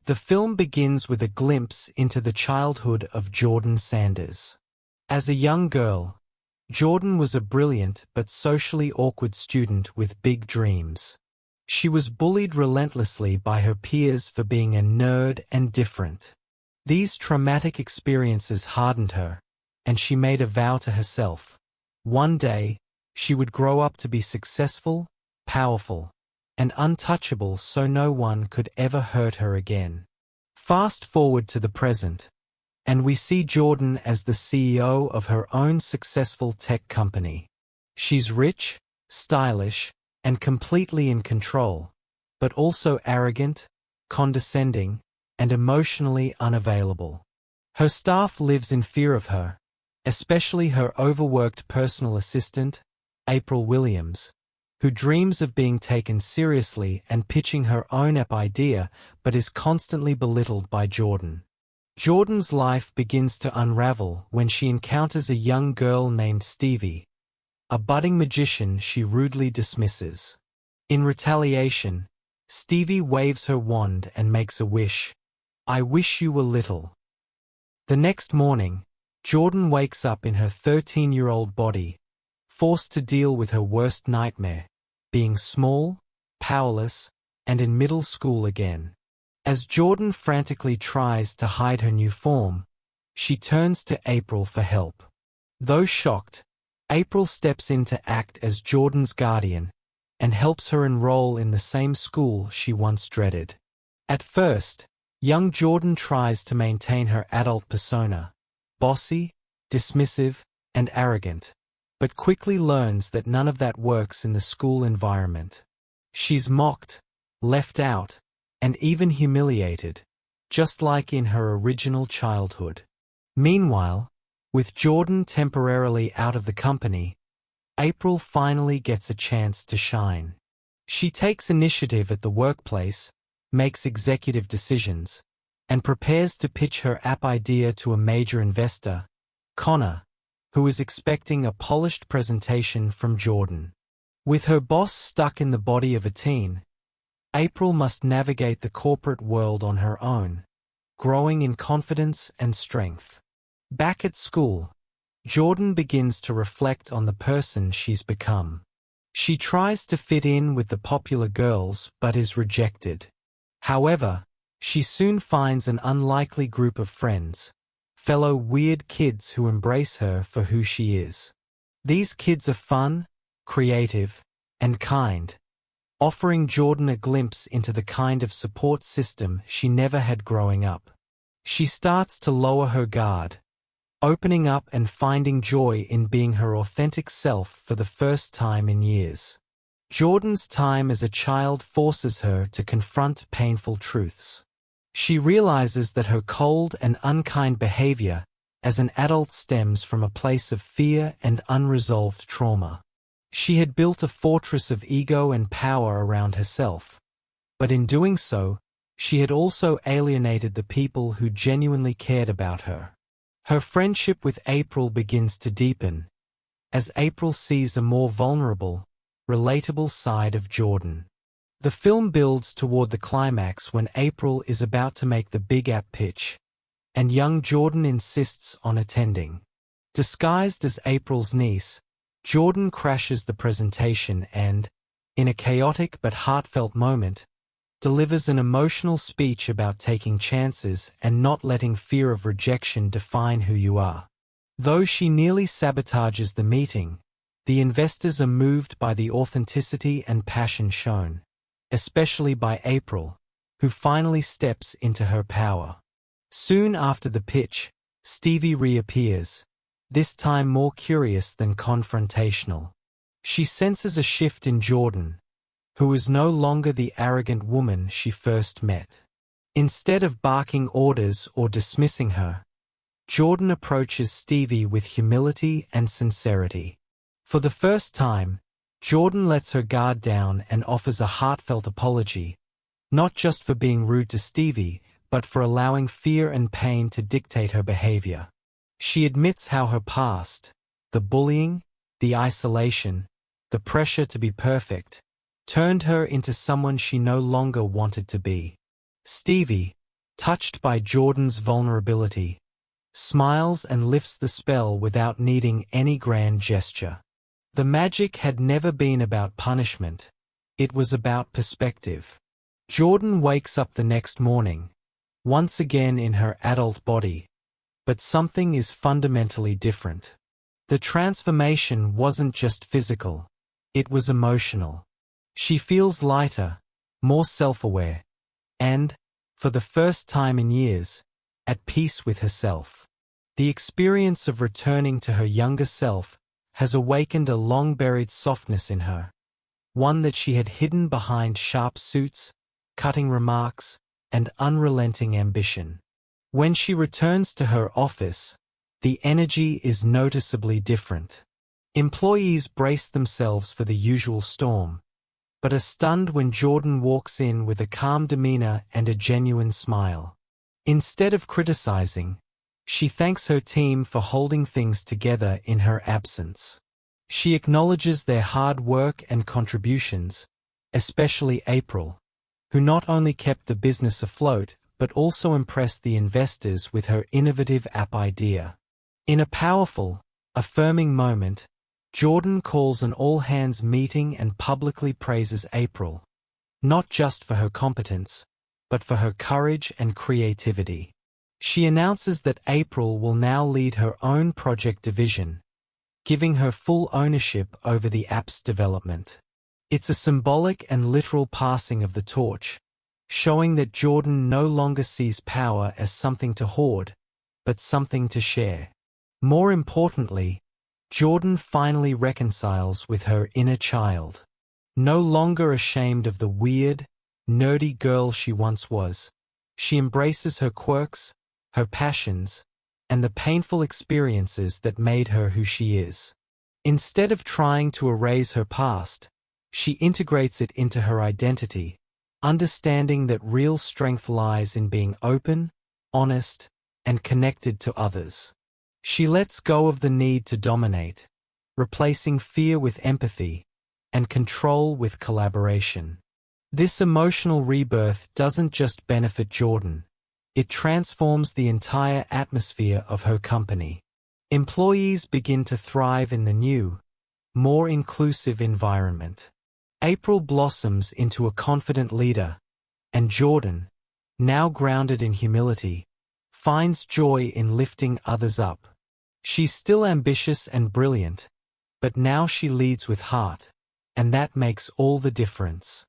The film begins with a glimpse into the childhood of Jordan Sanders. As a young girl, Jordan was a brilliant but socially awkward student with big dreams. She was bullied relentlessly by her peers for being a nerd and different. These traumatic experiences hardened her, and she made a vow to herself. One day, she would grow up to be successful, powerful, and untouchable so no one could ever hurt her again. Fast forward to the present, and we see Jordan as the CEO of her own successful tech company. She's rich, stylish, and completely in control, but also arrogant, condescending, and emotionally unavailable. Her staff lives in fear of her, especially her overworked personal assistant, April Williams, who dreams of being taken seriously and pitching her own app idea but is constantly belittled by Jordan. Jordan's life begins to unravel when she encounters a young girl named Stevie, a budding magician she rudely dismisses. In retaliation, Stevie waves her wand and makes a wish. "I wish you were little." The next morning, Jordan wakes up in her 13-year-old body, forced to deal with her worst nightmare, being small, powerless, and in middle school again. As Jordan frantically tries to hide her new form, she turns to April for help. Though shocked, April steps in to act as Jordan's guardian and helps her enroll in the same school she once dreaded. At first, young Jordan tries to maintain her adult persona, bossy, dismissive, and arrogant, but quickly learns that none of that works in the school environment. She's mocked, left out, and even humiliated, just like in her original childhood. Meanwhile, with Jordan temporarily out of the company, April finally gets a chance to shine. She takes initiative at the workplace, makes executive decisions, and prepares to pitch her app idea to a major investor, Connor, who is expecting a polished presentation from Jordan. With her boss stuck in the body of a teen, April must navigate the corporate world on her own, growing in confidence and strength. Back at school, Jordan begins to reflect on the person she's become. She tries to fit in with the popular girls but is rejected. However, she soon finds an unlikely group of friends, fellow weird kids who embrace her for who she is. These kids are fun, creative, and kind, offering Jordan a glimpse into the kind of support system she never had growing up. She starts to lower her guard, opening up and finding joy in being her authentic self for the first time in years. Jordan's time as a child forces her to confront painful truths. She realizes that her cold and unkind behavior as an adult stems from a place of fear and unresolved trauma. She had built a fortress of ego and power around herself, but in doing so, she had also alienated the people who genuinely cared about her. Her friendship with April begins to deepen, as April sees a more vulnerable, relatable side of Jordan. The film builds toward the climax when April is about to make the big app pitch, and young Jordan insists on attending. Disguised as April's niece, Jordan crashes the presentation and, in a chaotic but heartfelt moment, delivers an emotional speech about taking chances and not letting fear of rejection define who you are. Though she nearly sabotages the meeting, the investors are moved by the authenticity and passion shown, especially by April, who finally steps into her power. Soon after the pitch, Stevie reappears, this time more curious than confrontational. She senses a shift in Jordan, who is no longer the arrogant woman she first met. Instead of barking orders or dismissing her, Jordan approaches Stevie with humility and sincerity. For the first time, Jordan lets her guard down and offers a heartfelt apology, not just for being rude to Stevie, but for allowing fear and pain to dictate her behavior. She admits how her past, the bullying, the isolation, the pressure to be perfect, turned her into someone she no longer wanted to be. Stevie, touched by Jordan's vulnerability, smiles and lifts the spell without needing any grand gesture. The magic had never been about punishment. It was about perspective. Jordan wakes up the next morning, once again in her adult body, but something is fundamentally different. The transformation wasn't just physical, it was emotional. She feels lighter, more self-aware, and, for the first time in years, at peace with herself. The experience of returning to her younger self has awakened a long-buried softness in her, one that she had hidden behind sharp suits, cutting remarks, and unrelenting ambition. When she returns to her office, the energy is noticeably different. Employees brace themselves for the usual storm, but are stunned when Jordan walks in with a calm demeanor and a genuine smile. Instead of criticizing, she thanks her team for holding things together in her absence. She acknowledges their hard work and contributions, especially April, who not only kept the business afloat but also impressed the investors with her innovative app idea. In a powerful, affirming moment, Jordan calls an all-hands meeting and publicly praises April, not just for her competence, but for her courage and creativity. She announces that April will now lead her own project division, giving her full ownership over the app's development. It's a symbolic and literal passing of the torch, showing that Jordan no longer sees power as something to hoard, but something to share. More importantly, Jordan finally reconciles with her inner child. No longer ashamed of the weird, nerdy girl she once was, she embraces her quirks, her passions, and the painful experiences that made her who she is. Instead of trying to erase her past, she integrates it into her identity, understanding that real strength lies in being open, honest, and connected to others. She lets go of the need to dominate, replacing fear with empathy, and control with collaboration. This emotional rebirth doesn't just benefit Jordan, it transforms the entire atmosphere of her company. Employees begin to thrive in the new, more inclusive environment. April blossoms into a confident leader, and Jordan, now grounded in humility, finds joy in lifting others up. She's still ambitious and brilliant, but now she leads with heart, and that makes all the difference.